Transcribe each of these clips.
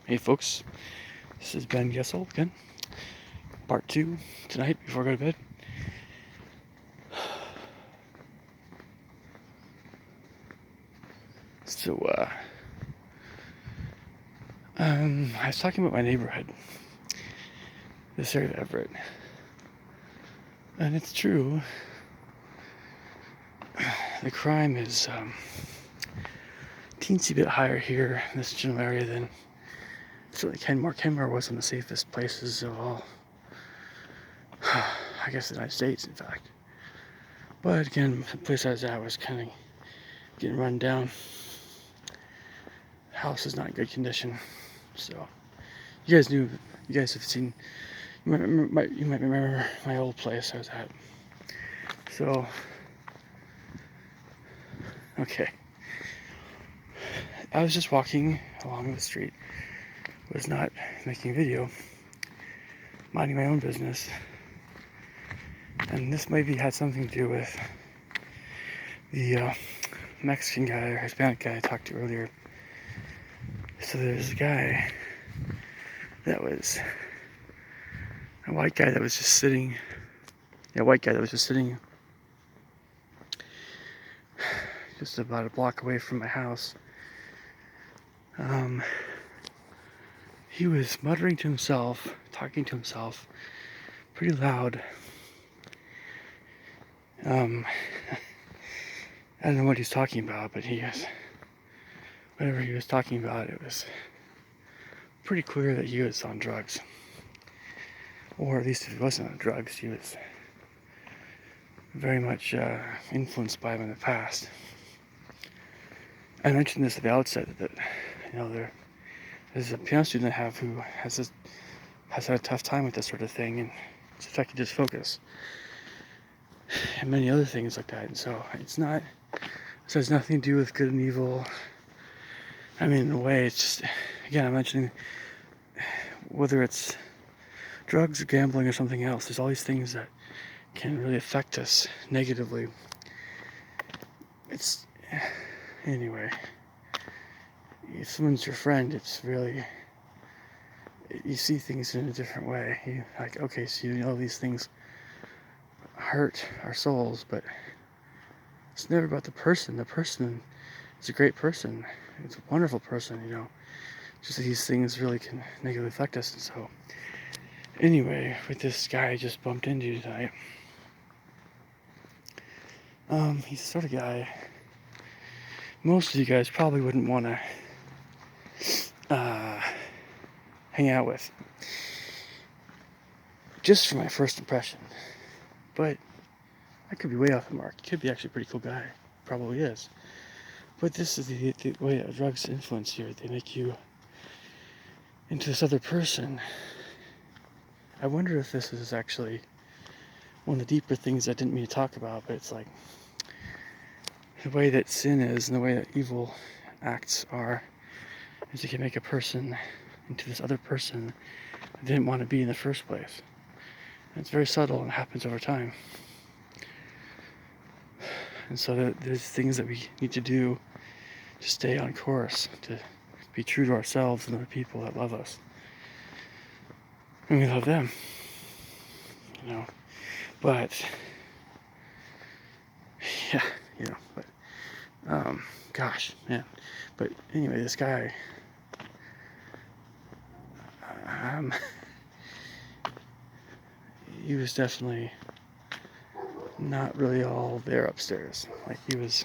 Hey folks, this is Ben Gessel again, part 2 tonight before I go to bed. So, I was talking about my neighborhood, this area of Everett, and it's true, the crime is teensy bit higher here in this general area than certainly Kenmore was one of the safest places of all, I guess the United States, in fact. But again, the place I was at was kind of getting run down. House is not in good condition, so you guys have seen, you might remember my old place I was at. So, okay, I was just walking along the street, was not making a video, minding my own business, and this maybe had something to do with the Mexican guy or Hispanic guy I talked to earlier. So there's a guy that was a white guy that was just sitting just about a block away from my house. He was muttering to himself, talking to himself pretty loud. I don't know what he's talking about, but whatever he was talking about, it was pretty clear that he was on drugs. Or at least if he wasn't on drugs, he was very much influenced by them in the past. I mentioned this at the outset that there's a piano student I have who has had a tough time with this sort of thing, and it's affected his focus and many other things like that. And so it has nothing to do with good and evil. I mean, in a way, it's just, again, I'm mentioning whether it's drugs or gambling or something else, there's all these things that can really affect us negatively. Anyway, if someone's your friend, it's really, you see things in a different way. You like, okay, so these things hurt our souls, but it's never about the person. The person is a great person. It's a wonderful person, just that these things really can negatively affect us. And so, anyway, with this guy I just bumped into tonight, he's the sort of guy most of you guys probably wouldn't want to hang out with, just from my first impression. But I could be way off the mark. He could be actually a pretty cool guy. Probably is. But this is the way that drugs influence you. They make you into this other person. I wonder if this is actually one of the deeper things I didn't mean to talk about, but it's like the way that sin is and the way that evil acts are, is it can make a person into this other person that didn't want to be in the first place. And it's very subtle and happens over time. And so there's things that we need to do to stay on course, to be true to ourselves and the people that love us. And we love them, But, yeah, but, gosh, man. But anyway, this guy, he was definitely not really all there upstairs. Like he was,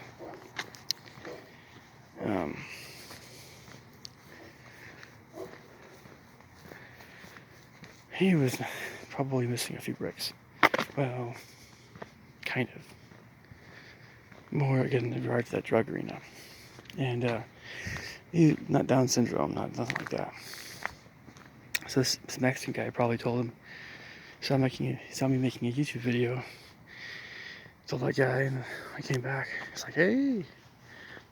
probably missing a few bricks. Well, kind of. More again in regard to that drug arena. And he, not Down syndrome, nothing like that. So this Mexican guy probably told him, saw me making a YouTube video. Told that guy, and I came back. It's like, hey,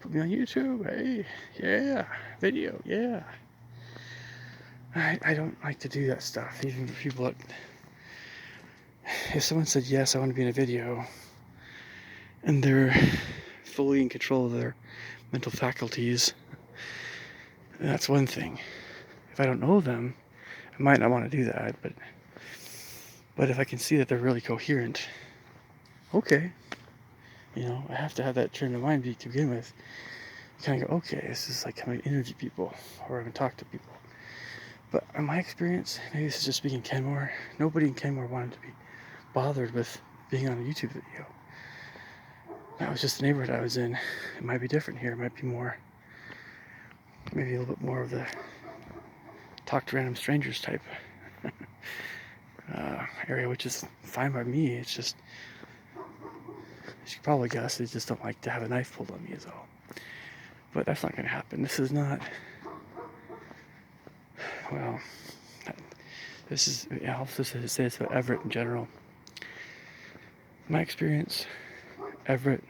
put me on YouTube. Hey, yeah, video, yeah. I don't like to do that stuff. Even for people that, if someone said yes, I want to be in a video, and they're fully in control of their mental faculties, And that's one thing. If I don't know them, I might not want to do that, but if I can see that they're really coherent, okay. I have to have that turn of mind to begin with. Kind of go, okay, this is like how I interview people or I can talk to people. But in my experience, maybe this is just speaking Kenmore, nobody in Kenmore wanted to be bothered with being on a YouTube video. That was just the neighborhood I was in. It might be different here. It might be more, maybe a little bit more of the talk to random strangers type area, which is fine by me. It's just, as you probably guess, they just don't like to have a knife pulled on me is all. But that's not going to happen. This is not, well, this is, I'll just say it's about Everett in general. My experience, Everett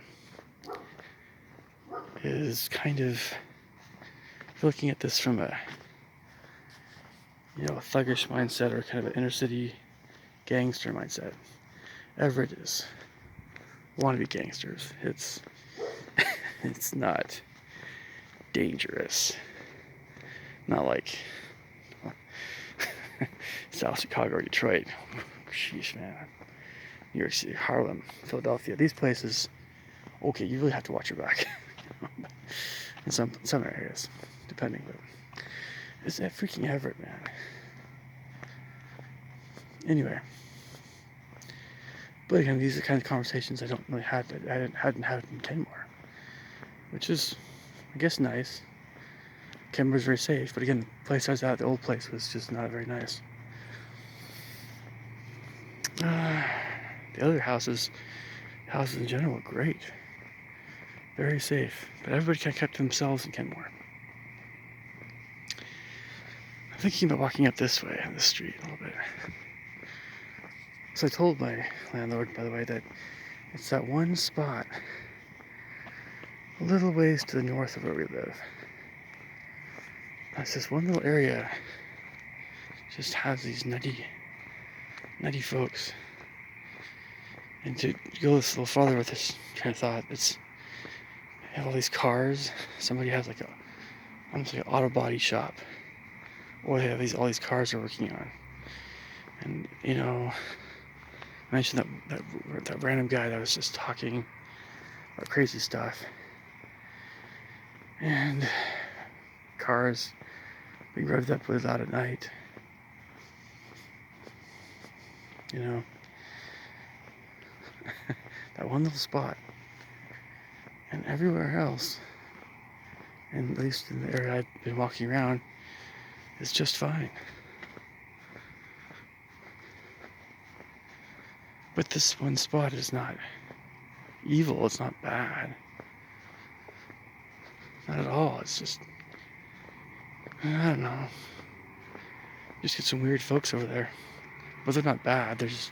is kind of, looking at this from a thuggish mindset or kind of an inner city gangster mindset. Everett is wannabe gangsters. It's not dangerous. Not like South Chicago or Detroit. Sheesh, man. New York City, Harlem, Philadelphia. These places, okay, you really have to watch your back. In some areas, depending. But it's that freaking Everett, man. Anyway. But again, these are the kind of conversations I don't really have. I hadn't had in Kenmore, which is, I guess, nice. Kenmore's very safe, but again, the place I was at, the old place, was just not very nice. The other houses in general were great, very safe, but everybody kind of kept to themselves in Kenmore. I'm thinking about walking up this way on the street a little bit. So I told my landlord, by the way, that it's that one spot a little ways to the north of where we live. That's this one little area just has these nutty folks. And to go this a little farther with this train of thought, they have all these cars. Somebody has almost like an auto body shop, or they have all these cars they're working on. And I mentioned that random guy that was just talking about crazy stuff. And cars being revved up really loud at night. That one little spot. And everywhere else, and at least in the area I've been walking around, is just fine. But this one spot is not evil, it's not bad. Not at all, it's just, I don't know. You just get some weird folks over there. But they're not bad, they're just,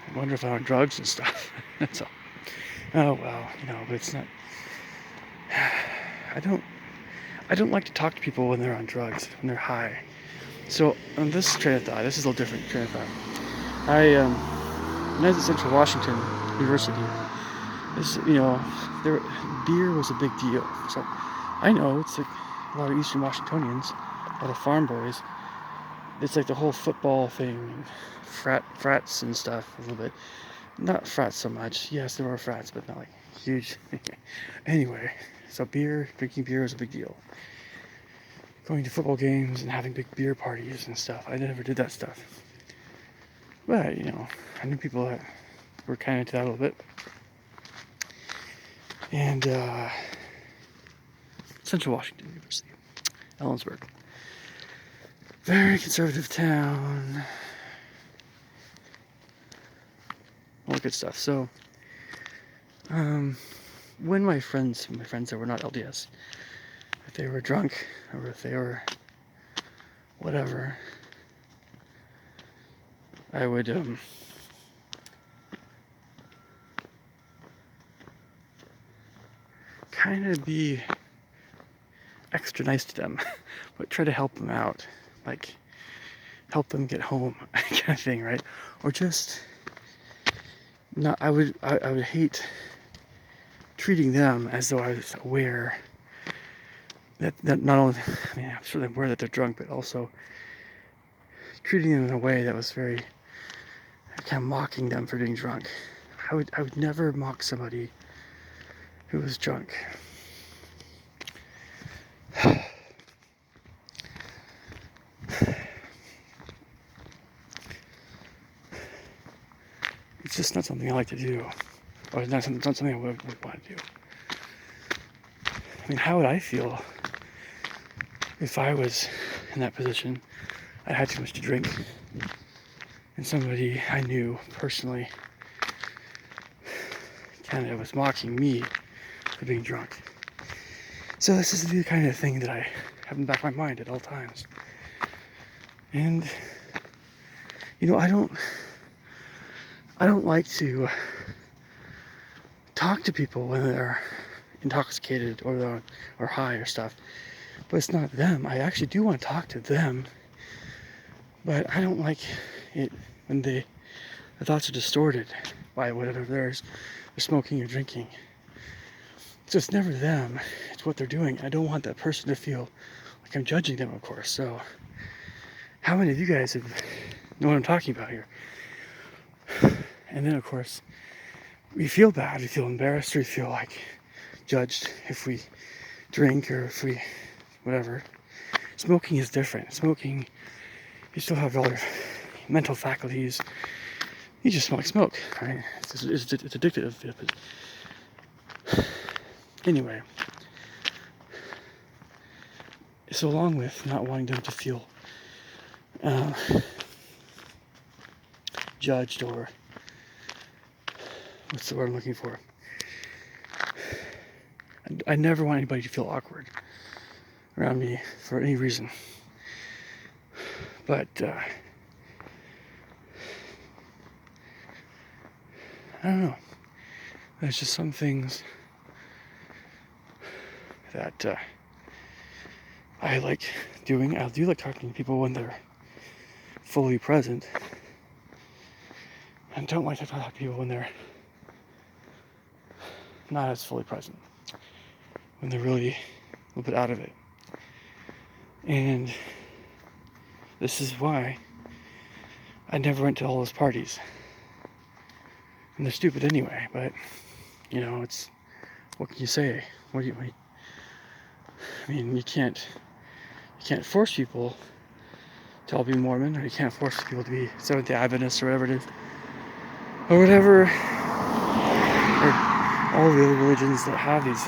I wonder if they're on drugs and stuff. That's all. Oh well, but it's not. I don't like to talk to people when they're on drugs, when they're high. So on this train of thought, this is a little different train of thought. When I was at Central Washington University, beer was a big deal. So I know it's like a lot of Eastern Washingtonians, a lot of farm boys. It's like the whole football thing, frats and stuff a little bit. Not frats so much. Yes, there were frats, but not like huge. Anyway, so drinking beer is a big deal. Going to football games and having big beer parties and stuff. I never did that stuff. But, I knew people that were kind of into that a little bit. And, Central Washington University, Ellensburg. Very conservative town. All good stuff. So, when my friends that were not LDS, if they were drunk or if they were whatever, I would kind of be extra nice to them, but try to help them out, like help them get home, kind of thing, right? Or just not. I would hate treating them as though I was aware that not only, I mean, I'm sure they're aware that they're drunk, but also treating them in a way that was very kind of mocking them for being drunk. I would never mock somebody who was drunk. It's just not something I like to do, or it's not something I would want to do. I mean, how would I feel if I was in that position? I had too much to drink, and somebody I knew personally kind of was mocking me for being drunk. So this is the kind of thing that I have in the back of my mind at all times. And you know, I don't like to talk to people when they're intoxicated or high or stuff. But it's not them. I actually do want to talk to them, but I don't like it when the thoughts are distorted by whatever they're smoking or drinking. So it's never them, it's what they're doing. I don't want that person to feel like I'm judging them, of course. So how many of you guys know what I'm talking about here? And then, of course, we feel bad, we feel embarrassed, we feel like judged if we drink or if we whatever. Smoking is different. Smoking, you still have all your mental faculties. You just smell like smoke, right? It's addictive. Anyway, so along with not wanting them to feel judged, or what's the word I'm looking for? I never want anybody to feel awkward around me for any reason. But I don't know. There's just some things that I like doing. I do like talking to people when they're fully present. I don't like to talk to people when they're not as fully present. When they're really a little bit out of it. And this is why I never went to all those parties. And they're stupid anyway, but you know, it's, what can you say? What do you I mean, you can't force people to all be Mormon, or you can't force people to be Seventh-day Adventists or whatever it is, or whatever, or all the other religions that have these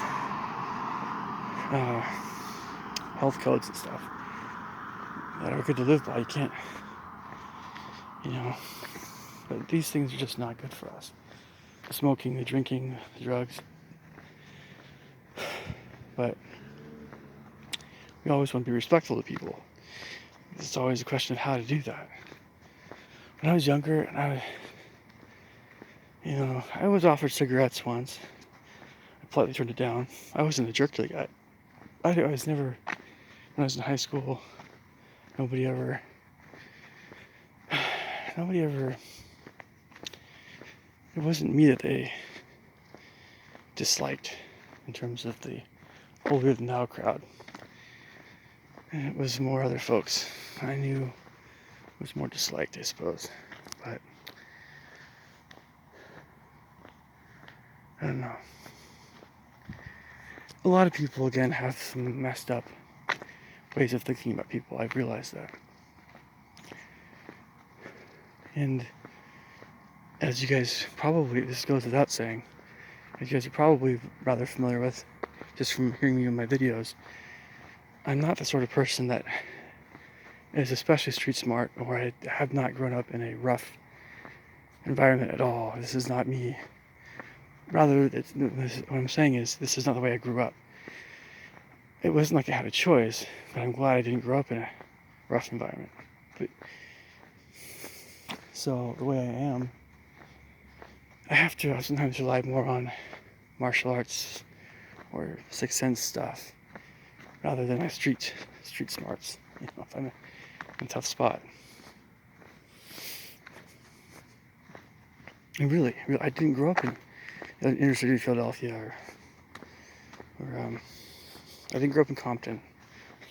health codes and stuff that are good to live by. You can't, you know, but these things are just not good for us. The smoking, the drinking, the drugs. But we always want to be respectful to people. It's always a question of how to do that. When I was younger, and I was offered cigarettes once. I politely turned it down. I wasn't a jerk to the guy. I was never, when I was in high school, nobody ever, it wasn't me that they disliked in terms of the holier than thou crowd. And it was more other folks I knew was more disliked, I suppose. But I don't know. A lot of people, again, have some messed up ways of thinking about people. I've realized that. And as you guys probably, this goes without saying, as you guys are probably rather familiar with, just from hearing me in my videos, I'm not the sort of person that is especially street smart, or I have not grown up in a rough environment at all. This is not me. Rather, what I'm saying is, this is not the way I grew up. It wasn't like I had a choice, but I'm glad I didn't grow up in a rough environment. But, so the way I am, I have to sometimes rely more on martial arts or sixth sense stuff rather than my street smarts. You know, if I'm in a tough spot. And really, I didn't grow up in inner city Philadelphia or I didn't grow up in Compton.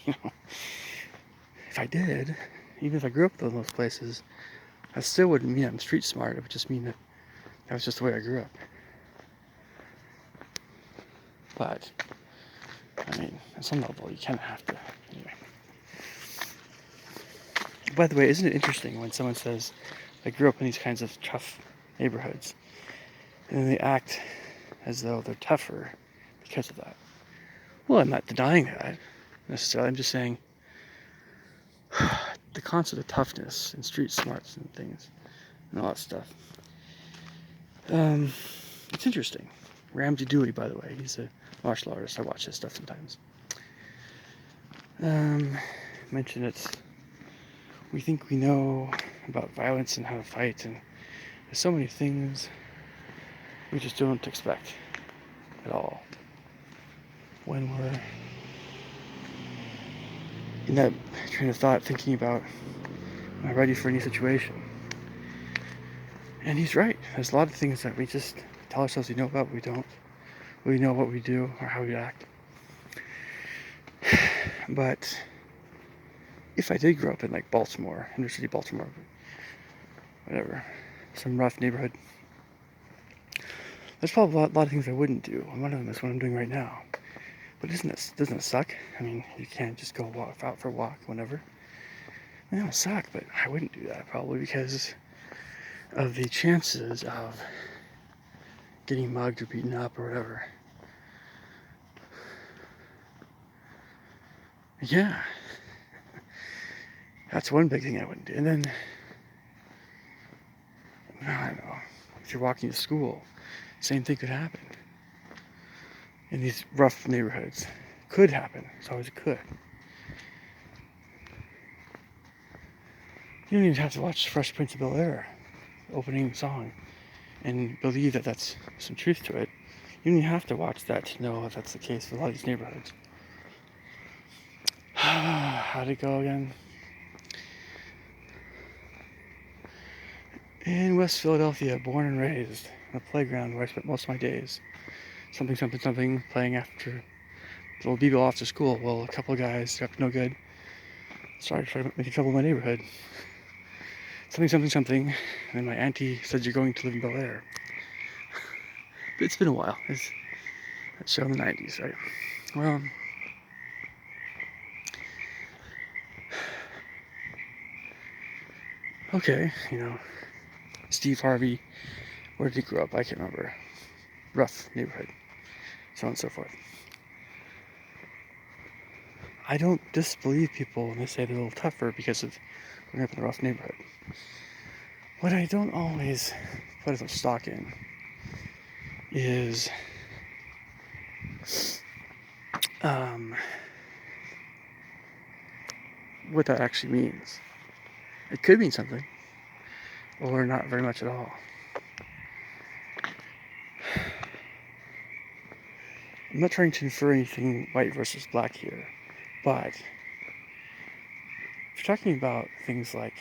You know, if I did, even if I grew up in those places, that still wouldn't mean I'm street smart. It would just mean that that was just the way I grew up. But, I mean, on some level, you kind of have to. Anyway. By the way, isn't it interesting when someone says, I grew up in these kinds of tough neighborhoods, and then they act as though they're tougher because of that? Well, I'm not denying that necessarily. I'm just saying the concept of toughness and street smarts and things and all that stuff. It's interesting. Ramsey Dewey, by the way, he's a martial artist. I watch his stuff sometimes. Mentioned it's we think we know about violence and how to fight, and there's so many things we just don't expect at all when we're in that train of thought, thinking about, am I ready for any situation? And he's right. There's a lot of things that we just tell ourselves we know about, we don't. We know what we do or how we act. But if I did grow up in like Baltimore, inner city Baltimore, whatever, some rough neighborhood, there's probably a lot of things I wouldn't do. And one of them is what I'm doing right now. But doesn't it suck? I mean, you can't just go out for a walk whenever. I know it suck, but I wouldn't do that probably because of the chances of getting mugged or beaten up or whatever. Yeah. That's one big thing I wouldn't do. And then, I don't know, if you're walking to school, same thing could happen. In these rough neighborhoods. Could happen. It's always a could. You don't even have to watch Fresh Prince of Bel-Air opening song and believe that that's some truth to it. You don't even have to watch that to know that that's the case for a lot of these neighborhoods. How'd it go again? In West Philadelphia, born and raised, on a playground where I spent most of my days. Something, playing after little people after school. Well, a couple of guys up to no good started making trouble in my neighborhood. Something, and then my auntie said, you're going to live in Bel Air. But it's been a while. It's that show in the 90s, right? Well, okay, Steve Harvey, where did he grow up? I can't remember. Rough neighborhood, so on and so forth. I don't disbelieve people when they say they're a little tougher because of growing up in a rough neighborhood. What I don't always put as much stock in is what that actually means. It could mean something, or not very much at all. I'm not trying to infer anything white versus black here, but if you're talking about things like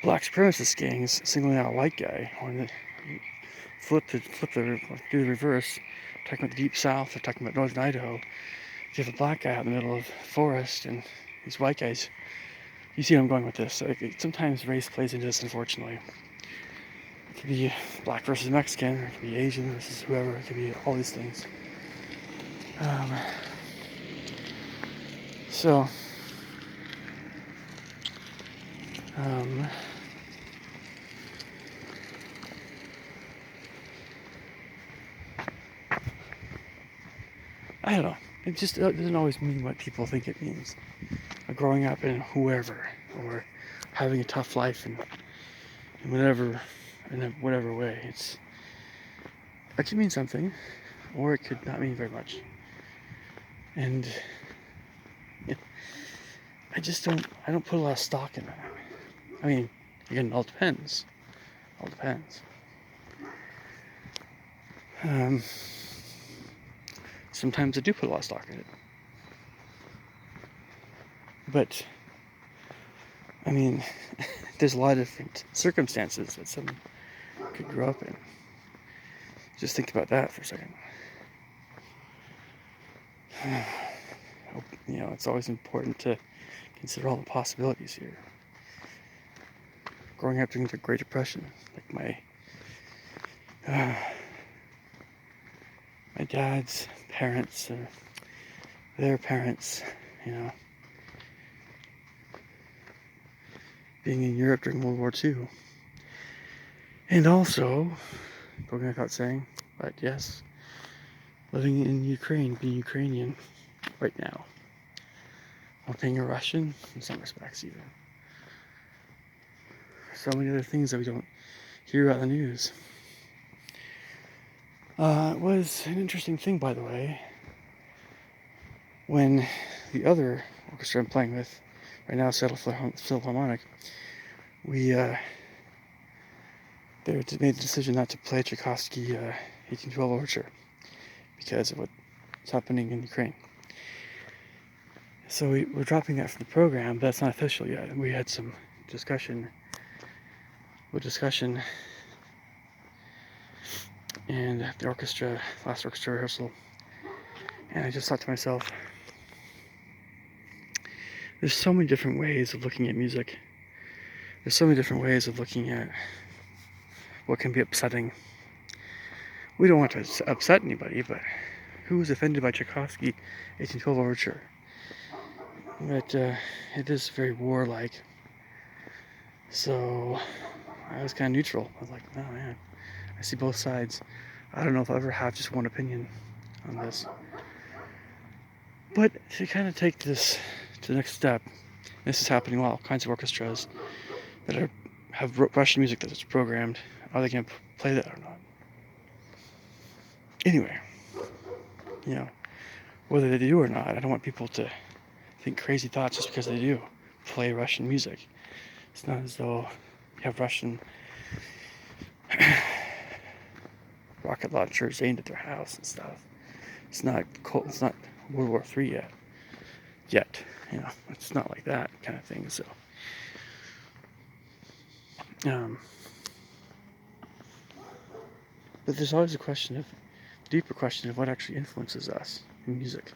black supremacist gangs singling out a white guy, or do the reverse, talking about the deep south, or talking about northern Idaho, if you have a black guy out in the middle of the forest and these white guys, you see where I'm going with this. Sometimes race plays into this, unfortunately. It could be black versus Mexican, or it could be Asian versus whoever, it could be all these things. I don't know. It doesn't always mean what people think it means. Growing up in whoever, or having a tough life in whatever way. It could mean something, or it could not mean very much. And I don't put a lot of stock in that. I mean, again, it all depends. Sometimes I do put a lot of stock in it. But, I mean, there's a lot of different circumstances that someone could grow up in. Just think about that for a second. it's always important to consider all the possibilities here. Growing up during the Great Depression, like my dad's parents or their parents, being in Europe during World War II. And also, going without saying, but yes, living in Ukraine, being Ukrainian right now. While being a Russian, in some respects even. So many other things that we don't hear about in the news. It was an interesting thing, by the way, when the other orchestra I'm playing with right now, Seattle Philharmonic, they made the decision not to play Tchaikovsky 1812 Overture because of what's happening in Ukraine. So we're dropping that from the program, but that's not official yet. We had some discussion, and the last orchestra rehearsal, and I just thought to myself, there's so many different ways of looking at music. There's so many different ways of looking at what can be upsetting. We don't want to upset anybody, but who was offended by Tchaikovsky 1812 Overture? But it is very warlike. So I was kind of neutral. I was like, oh man, I see both sides. I don't know if I'll ever have just one opinion on this. But to kind of take this to the next step, this is happening with all kinds of orchestras that have Russian music that is programmed. Are they going to play that or not? Anyway, whether they do or not, I don't want people to think crazy thoughts just because they do play Russian music. It's not as though you have Russian rocket launchers aimed at their house and stuff. It's not World War III yet. It's not like that kind of thing. So, but there's always a deeper question of what actually influences us in music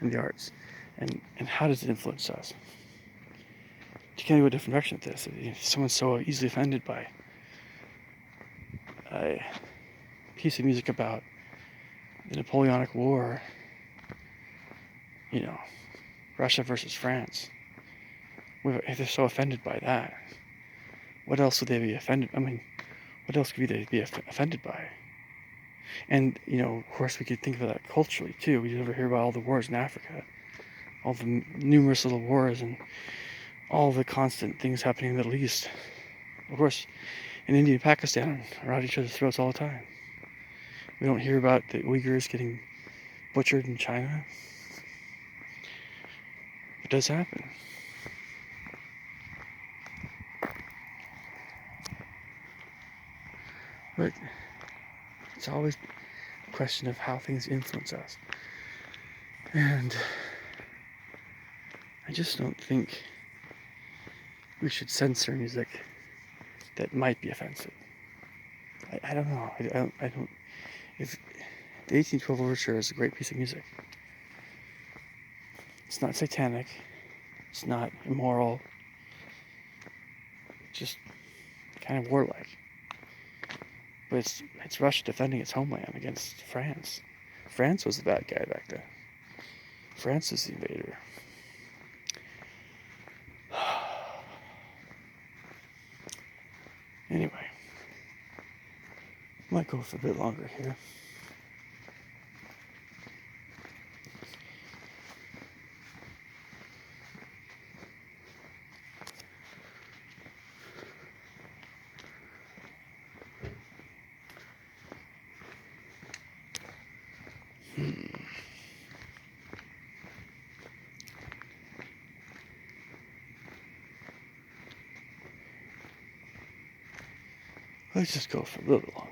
and the arts, and how does it influence us? You can't go a different direction with this. If someone's so easily offended by a piece of music about the Napoleonic War, Russia versus France, if they're so offended by that, what else would they be offended? I mean, what else could they be offended by? And, of course, we could think of that culturally, too. We never hear about all the wars in Africa, all the numerous little wars, and all the constant things happening in the Middle East. Of course, in India and Pakistan are at each other's throats all the time. We don't hear about the Uyghurs getting butchered in China. It does happen. But it's always a question of how things influence us. And I just don't think we should censor music that might be offensive. I don't know. I don't. If the 1812 Overture is a great piece of music, it's not satanic, it's not immoral, just kind of warlike. But it's Russia defending its homeland against France. France was the bad guy back then. France was the invader. Anyway, might go for a bit longer here. Let's just go for a little bit longer.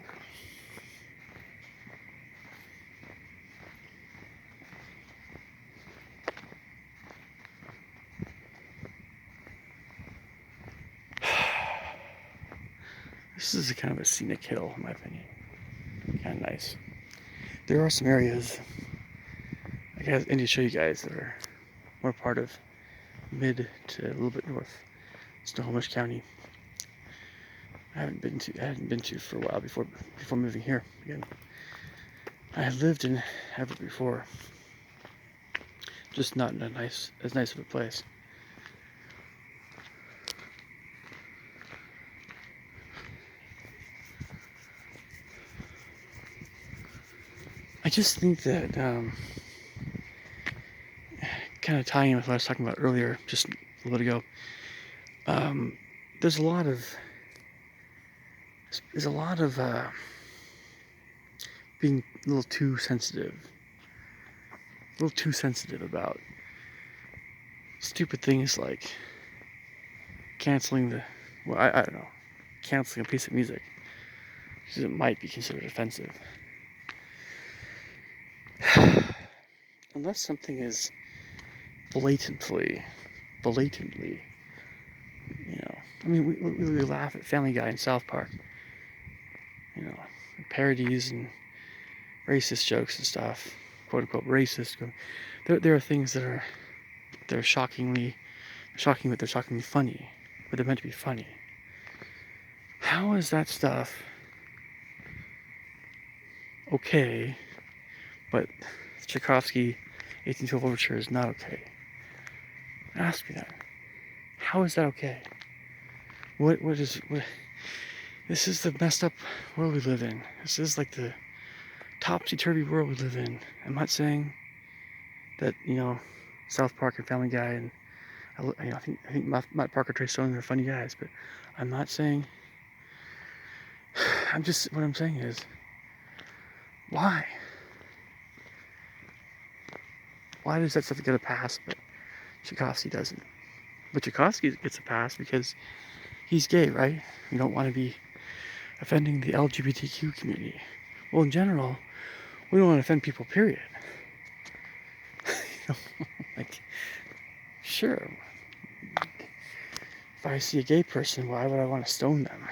This is a kind of a scenic hill, in my opinion. Kind of nice. There are some areas I need to show you guys that are more part of mid to a little bit north Snohomish County. I hadn't been to for a while before moving here again. I had lived in Everett before, just not in as nice of a place. I just think that kind of tying in with what I was talking about earlier, just a little bit ago. There's a lot of being a little too sensitive about stupid things like canceling I don't know, canceling a piece of music because it might be considered offensive. Unless something is blatantly, I mean, we laugh at Family Guy and South Park, parodies and racist jokes and stuff, quote unquote racist. There are things that are shocking, but they're shockingly funny, but they're meant to be funny. How is that stuff okay, but Tchaikovsky 1812 Overture is not okay? Ask me that. How is that okay? What this is the messed up world we live in. This is like the topsy-turvy world we live in. I'm not saying that, South Park and Family Guy and I think Matt Parker, Trey Songz are funny guys, but I'm not saying. What I'm saying is, why? Why does that stuff get a pass, but Tchaikovsky doesn't? But Tchaikovsky gets a pass because he's gay, right? You don't want to be offending the LGBTQ community. Well, in general, we don't want to offend people, period. Sure. If I see a gay person, why would I want to stone them?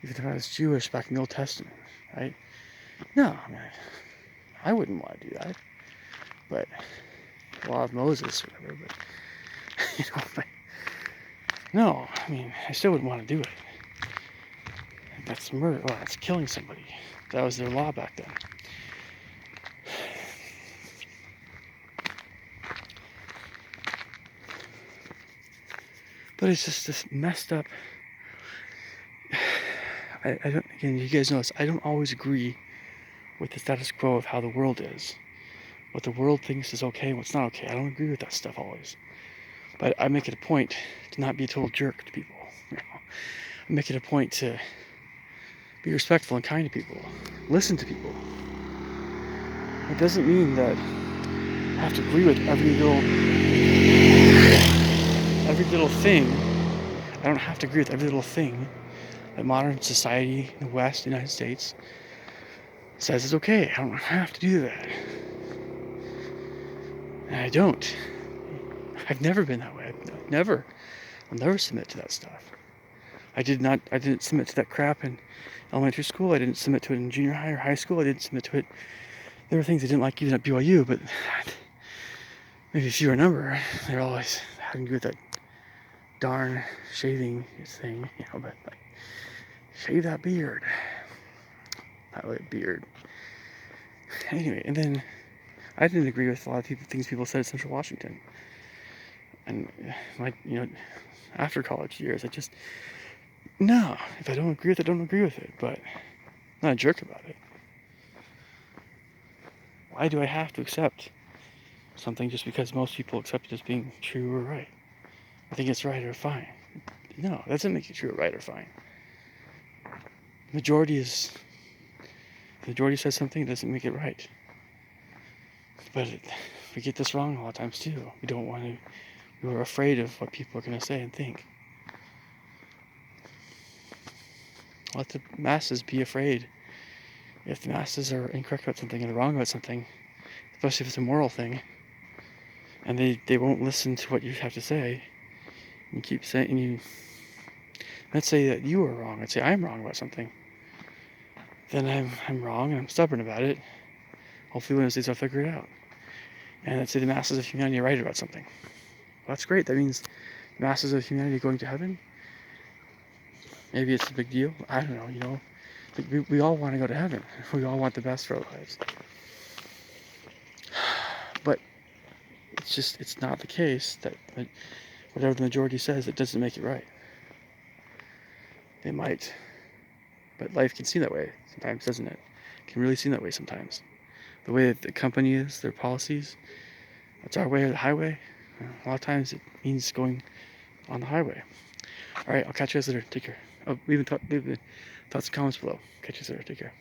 Even if I was Jewish back in the Old Testament, right? No, I wouldn't want to do that. But law of Moses, or whatever. But no, I still wouldn't want to do it. That's murder. Well, that's killing somebody. That was their law back then. But it's just this messed up. I don't. Again, you guys know this. I don't always agree with the status quo of how the world is. What the world thinks is okay and what's not okay. I don't agree with that stuff always. But I make it a point to not be a total jerk to people. I make it a point to be respectful and kind to people. Listen to people. It doesn't mean that I have to agree with every little thing. I don't have to agree with every little thing that modern society in the West, the United States, says is okay. I don't have to do that. And I don't. I've never been that way. I'll never submit to that stuff. I didn't submit to that crap in elementary school. I didn't submit to it in junior high or high school. I didn't submit to it. There were things I didn't like even at BYU, but maybe if you remember, they're always having to do with that darn shaving thing, but like, shave that beard. That like beard. Anyway, and then I didn't agree with a lot of things people said at Central Washington. And after college years, if I don't agree with it, I don't agree with it. But I'm not a jerk about it. Why do I have to accept something just because most people accept it as being true or right? I think it's right or fine. No, that doesn't make it true or right or fine. The majority says something, it doesn't make it right. But we get this wrong a lot of times too. We're afraid of what people are going to say and think. Let the masses be afraid. If the masses are incorrect about something and wrong about something, especially if it's a moral thing, and they won't listen to what you have to say, you keep saying, let's say that you are wrong, let's say I'm wrong about something, then I'm wrong and I'm stubborn about it. Hopefully one of these days I'll figure it out. And let's say the masses of humanity are right about something. Well, that's great. That means the masses of humanity are going to heaven. Maybe it's a big deal. I don't know, you know. We all want to go to heaven. We all want the best for our lives. But it's not the case that whatever the majority says, it doesn't make it right. They might. But life can seem that way sometimes, doesn't it? It can really seem that way sometimes. The way that the company is, their policies, it's our way or the highway. A lot of times it means going on the highway. All right, I'll catch you guys later. Take care. Oh, leave the thoughts and comments below. Catch you later. Take care.